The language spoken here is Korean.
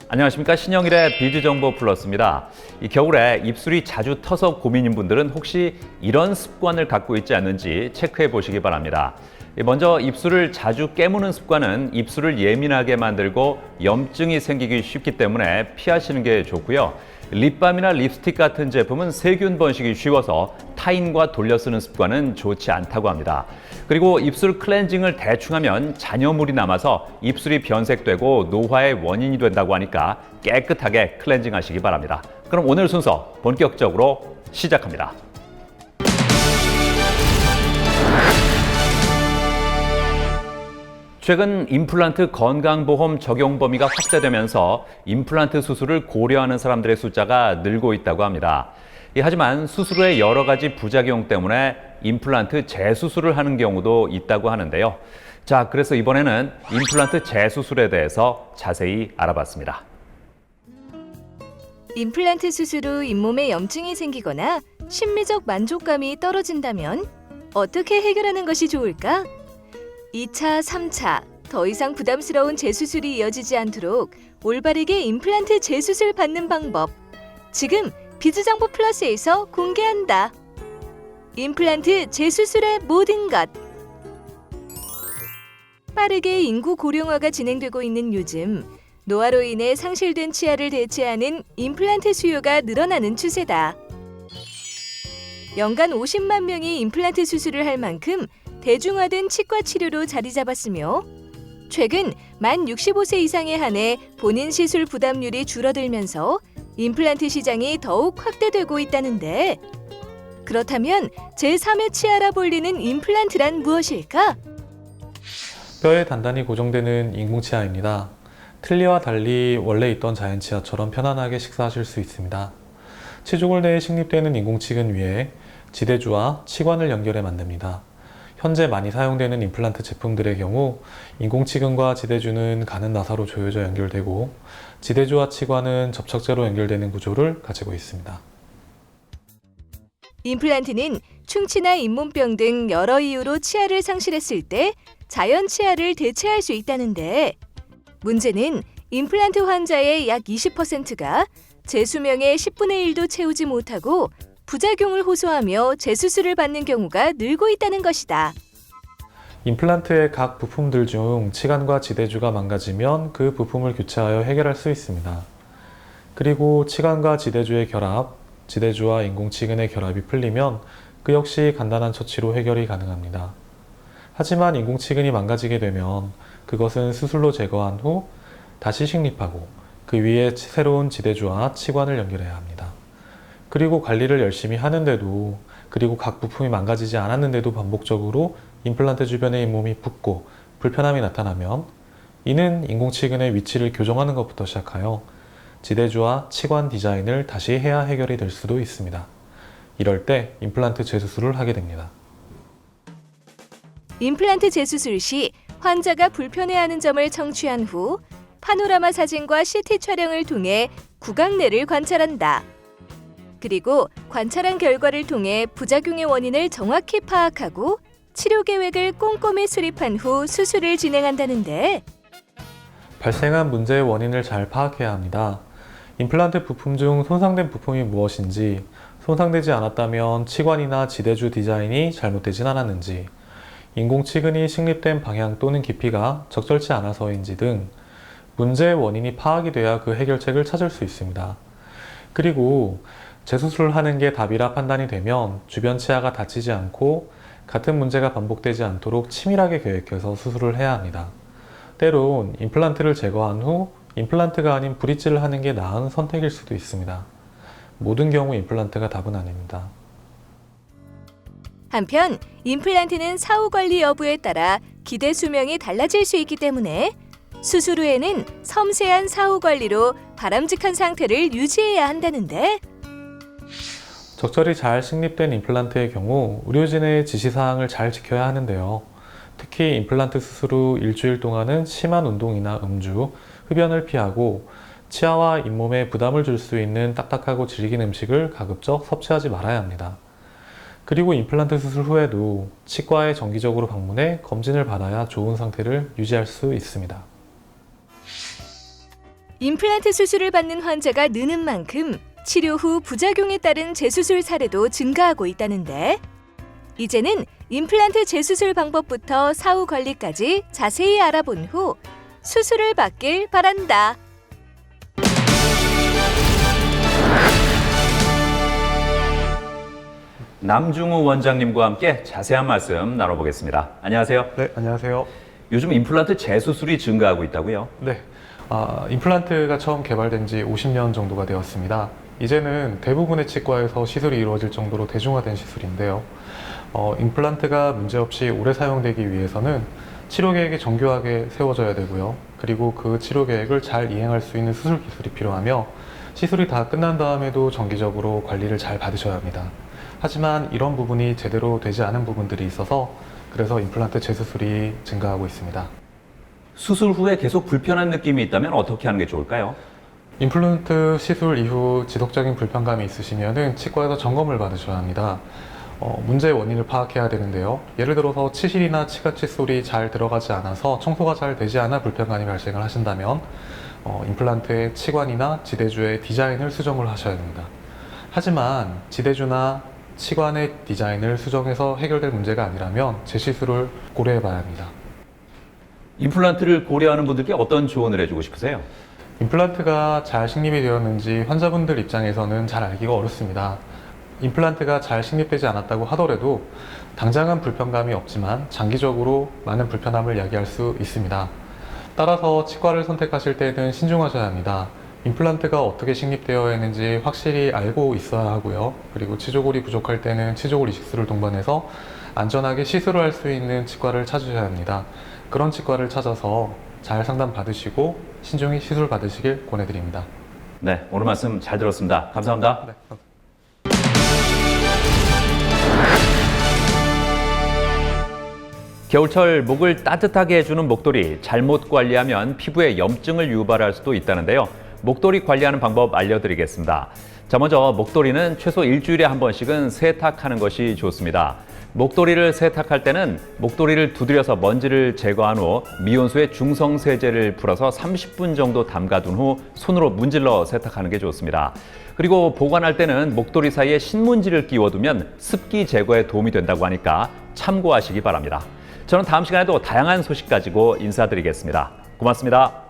안녕하십니까. 신영일의 비즈정보 플러스입니다. 이 겨울에 입술이 자주 터서 고민인 분들은 혹시 이런 습관을 갖고 있지 않는지 체크해 보시기 바랍니다. 먼저 입술을 자주 깨무는 습관은 입술을 예민하게 만들고 염증이 생기기 쉽기 때문에 피하시는 게 좋고요. 립밤이나 립스틱 같은 제품은 세균 번식이 쉬워서 타인과 돌려 쓰는 습관은 좋지 않다고 합니다. 그리고 입술 클렌징을 대충 하면 잔여물이 남아서 입술이 변색되고 노화의 원인이 된다고 하니까 깨끗하게 클렌징 하시기 바랍니다. 그럼 오늘 순서 본격적으로 시작합니다. 최근 임플란트 건강보험 적용 범위가 확대되면서 임플란트 수술을 고려하는 사람들의 숫자가 늘고 있다고 합니다. 하지만 수술 후의 여러 가지 부작용 때문에 임플란트 재수술을 하는 경우도 있다고 하는데요. 자, 그래서 이번에는 임플란트 재수술에 대해서 자세히 알아봤습니다. 임플란트 수술 후 잇몸에 염증이 생기거나 심미적 만족감이 떨어진다면 어떻게 해결하는 것이 좋을까? 2차, 3차, 더 이상 부담스러운 재수술이 이어지지 않도록 올바르게 임플란트 재수술 받는 방법. 지금 비즈정보 플러스에서 공개한다. 임플란트 재수술의 모든 것. 빠르게 인구 고령화가 진행되고 있는 요즘, 노화로 인해 상실된 치아를 대체하는 임플란트 수요가 늘어나는 추세다. 연간 50만 명이 임플란트 수술을 할 만큼 대중화된 치과 치료로 자리 잡았으며 최근 만 65세 이상에 한해 본인 시술 부담률이 줄어들면서 임플란트 시장이 더욱 확대되고 있다는데 그렇다면 제3의 치아라 불리는 임플란트란 무엇일까? 뼈에 단단히 고정되는 인공치아입니다. 틀니와 달리 원래 있던 자연치아처럼 편안하게 식사하실 수 있습니다. 치조골 내에 식립되는 인공치근 위에 지대주와 치관을 연결해 만듭니다. 현재 많이 사용되는 임플란트 제품들의 경우 인공치근과 지대주는 가는 나사로 조여져 연결되고 지대주와 치관은 접착제로 연결되는 구조를 가지고 있습니다. 임플란트는 충치나 잇몸병 등 여러 이유로 치아를 상실했을 때 자연 치아를 대체할 수 있다는데 문제는 임플란트 환자의 약 20%가 재수명의 10분의 1도 채우지 못하고 부작용을 호소하며 재수술을 받는 경우가 늘고 있다는 것이다. 임플란트의 각 부품들 중 치관과 지대주가 망가지면 그 부품을 교체하여 해결할 수 있습니다. 그리고 치관과 지대주의 결합, 지대주와 인공치근의 결합이 풀리면 그 역시 간단한 처치로 해결이 가능합니다. 하지만 인공치근이 망가지게 되면 그것은 수술로 제거한 후 다시 식립하고 그 위에 새로운 지대주와 치관을 연결해야 합니다. 그리고 관리를 열심히 하는데도 그리고 각 부품이 망가지지 않았는데도 반복적으로 임플란트 주변에 잇몸이 붓고 불편함이 나타나면 이는 인공치근의 위치를 교정하는 것부터 시작하여 지대주와 치관 디자인을 다시 해야 해결이 될 수도 있습니다. 이럴 때 임플란트 재수술을 하게 됩니다. 임플란트 재수술 시 환자가 불편해하는 점을 청취한 후 파노라마 사진과 CT 촬영을 통해 구강내를 관찰한다. 그리고 관찰한 결과를 통해 부작용의 원인을 정확히 파악하고 치료 계획을 꼼꼼히 수립한 후 수술을 진행한다는데 발생한 문제의 원인을 잘 파악해야 합니다. 임플란트 부품 중 손상된 부품이 무엇인지, 손상되지 않았다면 치관이나 지대주 디자인이 잘못되진 않았는지, 인공치근이 식립된 방향 또는 깊이가 적절치 않아서인지 등 문제의 원인이 파악이 돼야 그 해결책을 찾을 수 있습니다. 그리고 재수술을 하는 게 답이라 판단이 되면 주변 치아가 다치지 않고 같은 문제가 반복되지 않도록 치밀하게 계획해서 수술을 해야 합니다. 때론 임플란트를 제거한 후 임플란트가 아닌 브릿지를 하는 게 나은 선택일 수도 있습니다. 모든 경우 임플란트가 답은 아닙니다. 한편 임플란트는 사후 관리 여부에 따라 기대 수명이 달라질 수 있기 때문에 수술 후에는 섬세한 사후 관리로 바람직한 상태를 유지해야 한다는데 적절히 잘 식립된 임플란트의 경우 의료진의 지시사항을 잘 지켜야 하는데요. 특히 임플란트 수술 후 일주일 동안은 심한 운동이나 음주, 흡연을 피하고 치아와 잇몸에 부담을 줄 수 있는 딱딱하고 질긴 음식을 가급적 섭취하지 말아야 합니다. 그리고 임플란트 수술 후에도 치과에 정기적으로 방문해 검진을 받아야 좋은 상태를 유지할 수 있습니다. 임플란트 수술을 받는 환자가 느는 만큼 치료 후 부작용에 따른 재수술 사례도 증가하고 있다는데, 이제는 임플란트 재수술 방법부터 사후 관리까지 자세히 알아본 후 수술을 받길 바란다. 남중우 원장님과 함께 자세한 말씀 나눠보겠습니다. 안녕하세요. 네, 안녕하세요. 요즘 임플란트 재수술이 증가하고 있다고요? 네, 임플란트가 처음 개발된 지 50년 정도가 되었습니다. 이제는 대부분의 치과에서 시술이 이루어질 정도로 대중화된 시술인데요. 임플란트가 문제없이 오래 사용되기 위해서는 치료 계획이 정교하게 세워져야 되고요. 그리고 그 치료 계획을 잘 이행할 수 있는 수술 기술이 필요하며, 시술이 다 끝난 다음에도 정기적으로 관리를 잘 받으셔야 합니다. 하지만 이런 부분이 제대로 되지 않은 부분들이 있어서, 그래서 임플란트 재수술이 증가하고 있습니다. 수술 후에 계속 불편한 느낌이 있다면 어떻게 하는 게 좋을까요? 임플란트 시술 이후 지속적인 불편감이 있으시면 치과에서 점검을 받으셔야 합니다. 문제의 원인을 파악해야 되는데요. 예를 들어서 치실이나 치과 칫솔이 잘 들어가지 않아서 청소가 잘 되지 않아 불편감이 발생을 하신다면 임플란트의 치관이나 지대주의 디자인을 수정을 하셔야 됩니다. 하지만 지대주나 치관의 디자인을 수정해서 해결될 문제가 아니라면 재시술을 고려해 봐야 합니다. 임플란트를 고려하는 분들께 어떤 조언을 해주고 싶으세요? 임플란트가 잘 식립이 되었는지 환자분들 입장에서는 잘 알기가 어렵습니다. 임플란트가 잘 식립되지 않았다고 하더라도 당장은 불편감이 없지만 장기적으로 많은 불편함을 야기할 수 있습니다. 따라서 치과를 선택하실 때는 신중하셔야 합니다. 임플란트가 어떻게 식립되어 있는지 확실히 알고 있어야 하고요. 그리고 치조골이 부족할 때는 치조골 이식술을 동반해서 안전하게 시술을 할 수 있는 치과를 찾으셔야 합니다. 그런 치과를 찾아서 잘 상담 받으시고 신중히 시술 받으시길 권해드립니다. 네, 오늘 말씀 잘 들었습니다. 감사합니다. 네, 감사합니다. 겨울철 목을 따뜻하게 해주는 목도리, 잘못 관리하면 피부에 염증을 유발할 수도 있다는데요. 목도리 관리하는 방법 알려드리겠습니다. 자, 먼저 목도리는 최소 일주일에 한 번씩은 세탁하는 것이 좋습니다. 목도리를 세탁할 때는 목도리를 두드려서 먼지를 제거한 후 미온수에 중성세제를 풀어서 30분 정도 담가둔 후 손으로 문질러 세탁하는 게 좋습니다. 그리고 보관할 때는 목도리 사이에 신문지를 끼워두면 습기 제거에 도움이 된다고 하니까 참고하시기 바랍니다. 저는 다음 시간에도 다양한 소식 가지고 인사드리겠습니다. 고맙습니다.